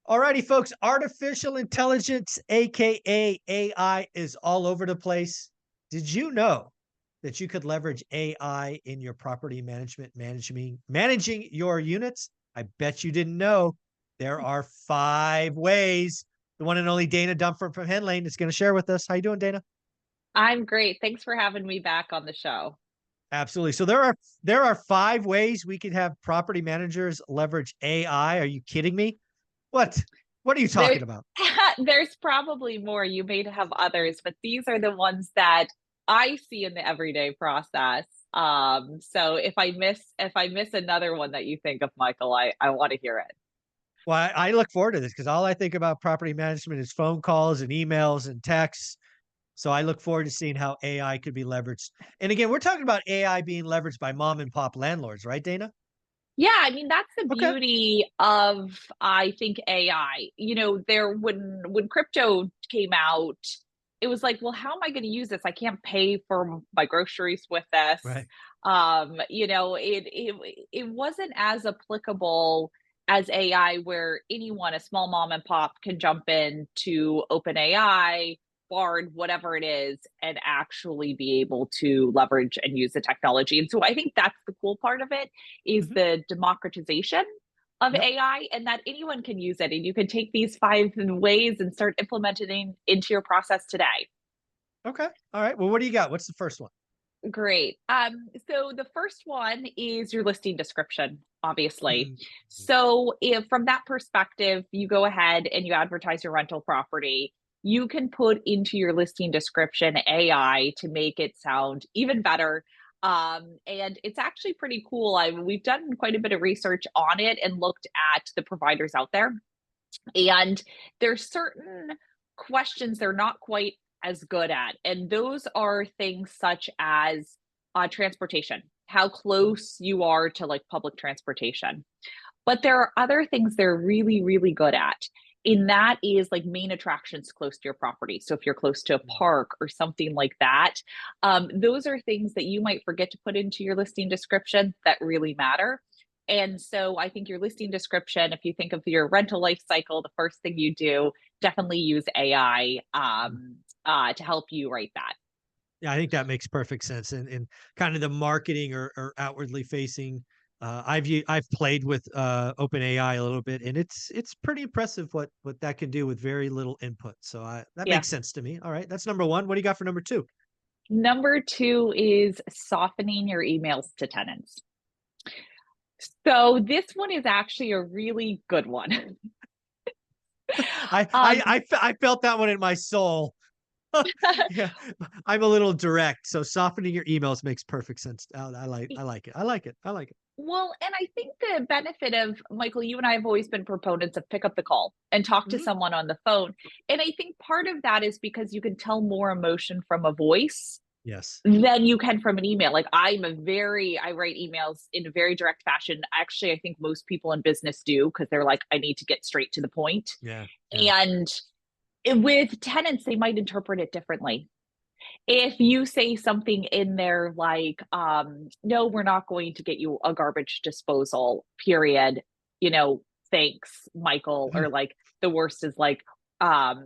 Alrighty, folks, artificial intelligence, aka AI, is all over the place. Did you know that you could leverage AI in your property managing your units? I bet you didn't know. There are 5 ways. The one and only Dana Dumford from Henlane is going to share with us. How you doing, Dana? I'm great. Thanks for having me back on the show. Absolutely. So there are 5 ways we could have property managers leverage AI. Are you kidding me? What? What are you There, talking about? there's probably more. You may have others, but these are the ones that I see in the everyday process. So if I miss another one that you think of, Michael, I want to hear it. Well, I look forward to this because all I think about property management is phone calls and emails and texts. So I look forward to seeing how AI could be leveraged. And again, we're talking about AI being leveraged by mom and pop landlords, right, Dana? Yeah, I mean that's the Okay. beauty of I think AI. There when crypto came out, it was like, well, how am I going to use this? I can't pay for my groceries with this. Right. It wasn't as applicable as AI, where anyone, a small mom and pop, can jump in to open AI, Bard, whatever it is, and actually be able to leverage and use the technology. And so I think that's the cool part of it is Hmm. the democratization of Yep. AI, and that anyone can use it. And you can take these 5 ways and start implementing into your process today. Okay. All right. Well, what do you got? What's the first one? Great. So the first one is your listing description, obviously. Mhm. So if from that perspective, you go ahead and you advertise your rental property, you can put into your listing description AI to make it sound even better. And it's actually pretty cool. We've done quite a bit of research on it and looked at the providers out there. And there's certain questions they're not quite as good at. And those are things such as transportation, how Mhm. close you are to like public transportation. But there are other things they're really, really good at. And that is like main attractions close to your property. So if you're close to a Mhm. park or something like that, those are things that you might forget to put into your listing description that really matter. And so I think your listing description, if you think of your rental life cycle, the first thing you do, definitely use AI to help you write that. Yeah, I think that makes perfect sense. And kind of the marketing or outwardly facing. I've played with OpenAI a little bit, and it's pretty impressive what that can do with very little input. So that Yeah. makes sense to me. All right, that's number one. What do you got for number two? Number two is softening your emails to tenants. So this one is actually a really good one. Um, I felt that one in my soul. Yeah, I'm a little direct, so softening your emails makes perfect sense. I like it. I like it. I like it. well, and I think the benefit of Michael, you and I have always been proponents of pick up the call and talk to Mhm. someone on the phone. And I think part of that is because you can tell more emotion from a voice Yes. than you can from an email. Like I write emails in a very direct fashion. Actually, I think most people in business do because they're like, I need to get straight to the point. Yeah. Yeah. And with tenants, they might interpret it differently. If you say something in there like, no, we're not going to get you a garbage disposal, period, you know, thanks, Michael, or like the worst is like, No.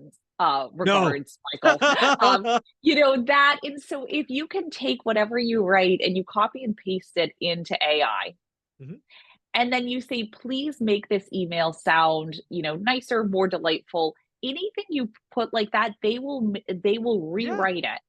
regards, Michael. That. And so if you can take whatever you write and you copy and paste it into AI, Mhm. and then you say, please make this email sound, nicer, more delightful. Anything you put like that, they will Yeah. rewrite it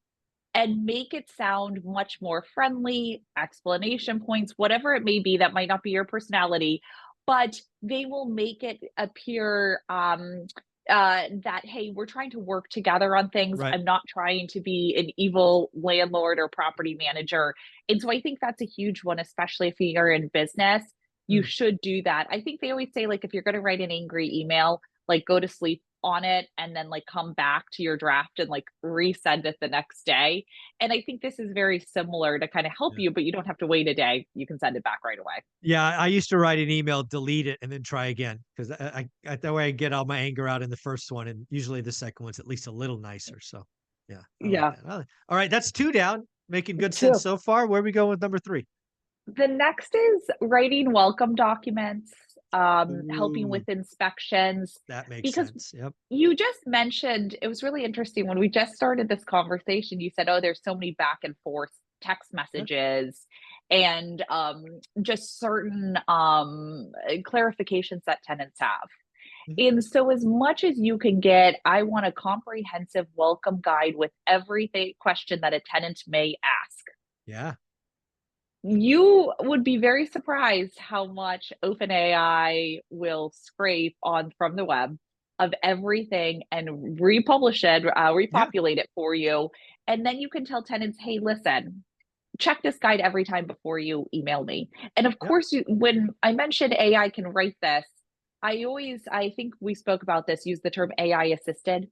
and make it sound much more friendly, explanation points, whatever it may be that might not be your personality, but they will make it appear that, hey, we're trying to work together on things. Right. I'm not trying to be an evil landlord or property manager. And so I think that's a huge one, especially if you're in business. You Mm. should do that. I think they always say, like, if you're going to write an angry email, like go to sleep on it and then like come back to your draft and like resend it the next day. And I think this is very similar to kind of help Yeah. you, but you don't have to wait a day. You can send it back right away. Yeah, I used to write an email, delete it, and then try again because that way I get all my anger out in the first one, and usually the second one's at least a little nicer. So, yeah, I like Yeah. that. All right, that's two down, making good sense Two. so far. Where we go with number three? The next is writing welcome documents. helping Ooh, with inspections, that makes because sense. Yep. you just mentioned, it was really interesting when we just started this conversation. You said, oh, there's so many back and forth text Yeah. messages and just certain clarifications that tenants have. Mhm. And so, as much as you can get, I want a comprehensive welcome guide with everything question that a tenant may ask. Yeah. You would be very surprised how much OpenAI will scrape on from the web of everything and republish it, Yeah. repopulate it for you. And then you can tell tenants, hey, listen, check this guide every time before you email me. And of Yep. course, when I mentioned AI can write this, I think we spoke about this, use the term AI assisted.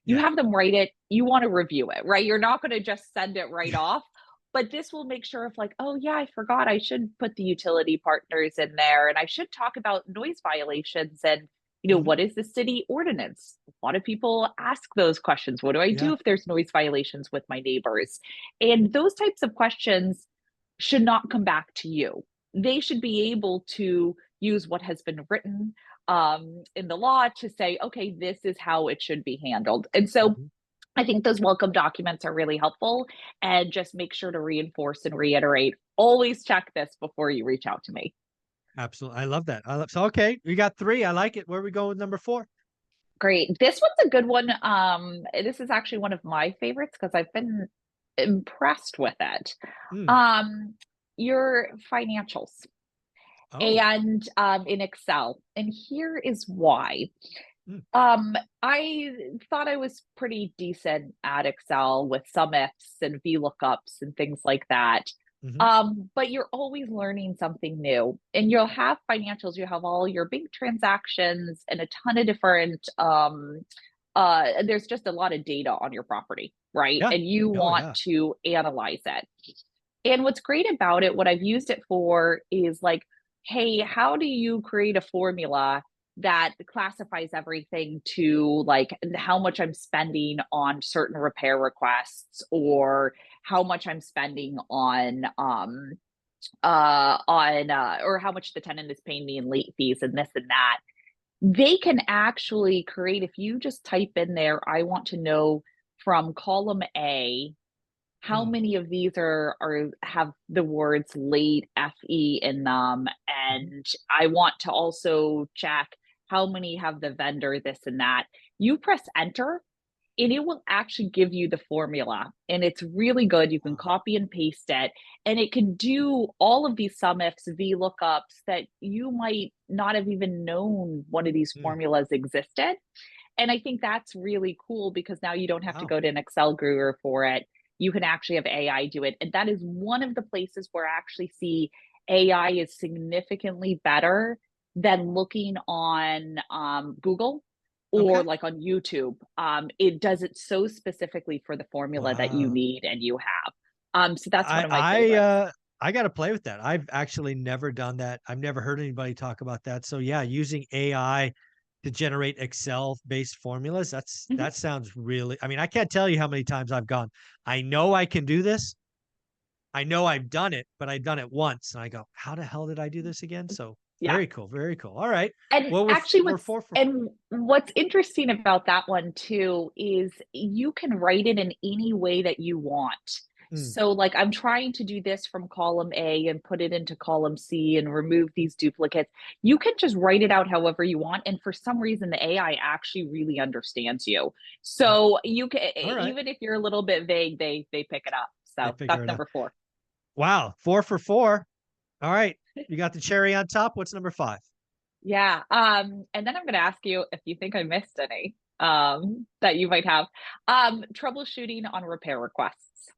You Yeah. have them write it, you want to review it, right? You're not going to just send it right off. But this will make sure of like, oh yeah, I forgot I should put the utility partners in there, and I should talk about noise violations and Hmm. what is the city ordinance? A lot of people ask those questions. What do I Yeah. do if there's noise violations with my neighbors? And those types of questions should not come back to you. They should be able to use what has been written in the law to say, okay, this is how it should be handled. And so Hmm. I think those welcome documents are really helpful. And just make sure to reinforce and reiterate, always check this before you reach out to me. Absolutely. I love that. So okay, we got three. I like it. Where we go with number four? Great. This one's a good one. This is actually one of my favorites because I've been impressed with it. Mm. Um, your financials Oh. and in Excel. And here is why. Mm. I thought I was pretty decent at Excel with sum ifs and VLOOKUPs and things like that. Hmm. But you're always learning something new. And you'll have financials, you have all your big transactions and a ton of different there's just a lot of data on your property, right? Yeah. And you Oh want yeah. to analyze it. And what's great about it, what I've used it for is like, hey, how do you create a formula that classifies everything to like how much I'm spending on certain repair requests or how much I'm spending on or how much the tenant is paying me in late fees and this and that. They can actually create, if you just type in there, I want to know from column A how Mm. many of these are have the words late FE in them, Hmm. and I want to also check how many have the vendor this and that. You press enter and it will actually give you the formula, and it's really good. You can Wow. copy and paste it, and it can do all of these sum ifs, VLOOKUPs that you might not have even known one of these Mm. formulas existed. And I think that's really cool because now you don't have to Wow. go to an Excel guru for it. You can actually have AI do it. And that is one of the places where I actually see AI is significantly better than looking on Google or Okay. like on YouTube. It does it so specifically for the formula that you Wow. need and you have. So that's one I of my I favorites. uh I got to play with that. I've actually never done that. I've never heard anybody talk about that. So yeah, using AI to generate Excel based formulas, Mhm. that sounds really, I mean, I can't tell you how many times I've gone, I know I can do this. I know I've done it, but I've done it once and I go, how the hell did I do this again? So Yeah. very cool, very cool. All right. And Well, actually we're what's four for and what's interesting about that one too is you can write it in any way that you want. mm, So like I'm trying to do this from column A and put it into column C and remove these duplicates. You can just write it out however you want, and for some reason the AI actually really understands you. yeah. So you can, All right. even if you're a little bit vague, they pick it up. They So figure that's it out. number 4. Wow, four for four. All right. You got the cherry on top. What's number five? Yeah, and then I'm gonna ask you if you think I missed any, that you might have. Troubleshooting on repair requests.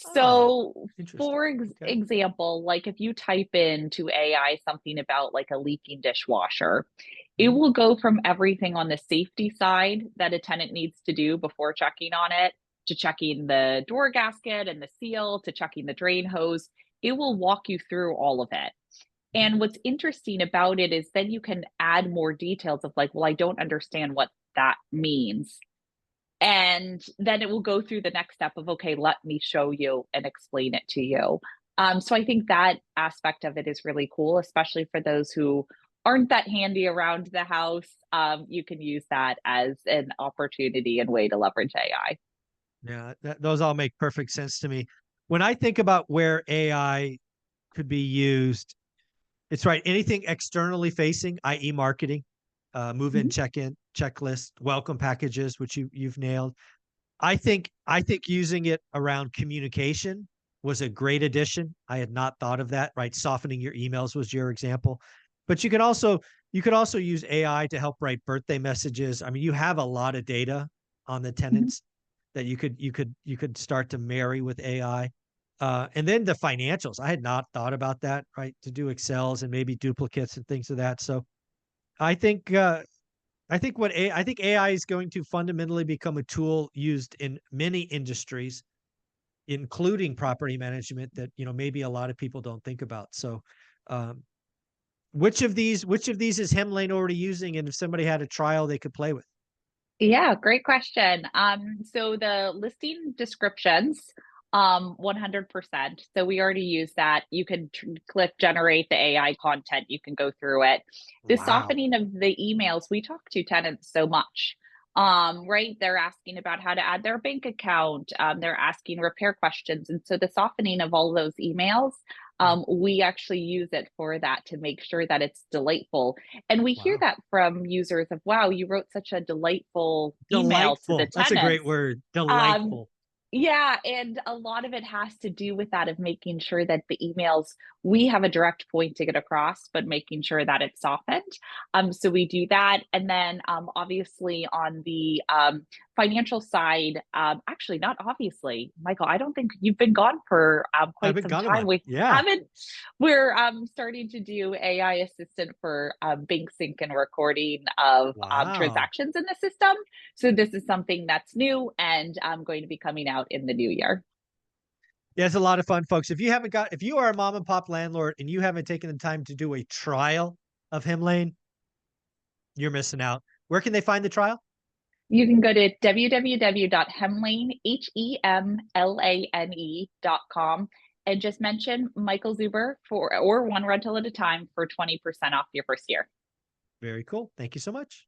Oh, So, interesting. for Okay. example, like if you type into AI something about like a leaking dishwasher, it Mhm. will go from everything on the safety side that a tenant needs to do before checking on it, to checking the door gasket and the seal, to checking the drain hose. It will walk you through all of it. Mhm. And what's interesting about it is then you can add more details of like, well, I don't understand what that means. And then it will go through the next step of, okay, let me show you and explain it to you. So I think that aspect of it is really cool, especially for those who aren't that handy around the house, you can use that as an opportunity and way to leverage AI. Yeah, those all make perfect sense to me. When I think about where AI could be used, it's right. Anything externally facing, i.e., marketing, move-in, Mhm. check-in, checklist, welcome packages, which you've nailed. I think using it around communication was a great addition. I had not thought of that, right? Softening your emails was your example. But you could also use AI to help write birthday messages. I mean, you have a lot of data on the Mhm. tenants that you could start to marry with AI. And then the financials. I had not thought about that, right? To do Excels and maybe duplicates and things of that. So I think I think AI is going to fundamentally become a tool used in many industries, including property management that, maybe a lot of people don't think about. So, um, which of these is Hemlane already using? And if somebody had a trial they could play with? Yeah, great question. So the listing descriptions, 100%. So we already use that. You can click generate the AI content. You can go through it. The Wow. softening of the emails, we talk to tenants so much. Right? They're asking about how to add their bank account. They're asking repair questions. And so the softening of all those emails, Yeah. we actually use it for that to make sure that it's delightful, and we hear Wow. that from users of, wow, you wrote such a delightful email to the Delightful. That's a great tenants. word. Um, Delightful. yeah, and a lot of it has to do with that of making sure that the emails, we have a direct point to get across, but making sure that it's softened. So we do that. And then obviously on the financial side, actually not obviously, Michael, I don't think you've been gone for I've quite been some gone a time. month. We Yeah. haven't, we're starting to do AI assistant for bank sync and recording of Wow. transactions in the system. So this is something that's new and going to be coming out in the new year. Yeah, it's a lot of fun, folks. If you are a mom and pop landlord and you haven't taken the time to do a trial of Hemlane, you're missing out. Where can they find the trial? You can go to www.hemlane.com and just mention Michael Zuber for or one rental at a time for 20% off your first year. Very cool. Thank you so much.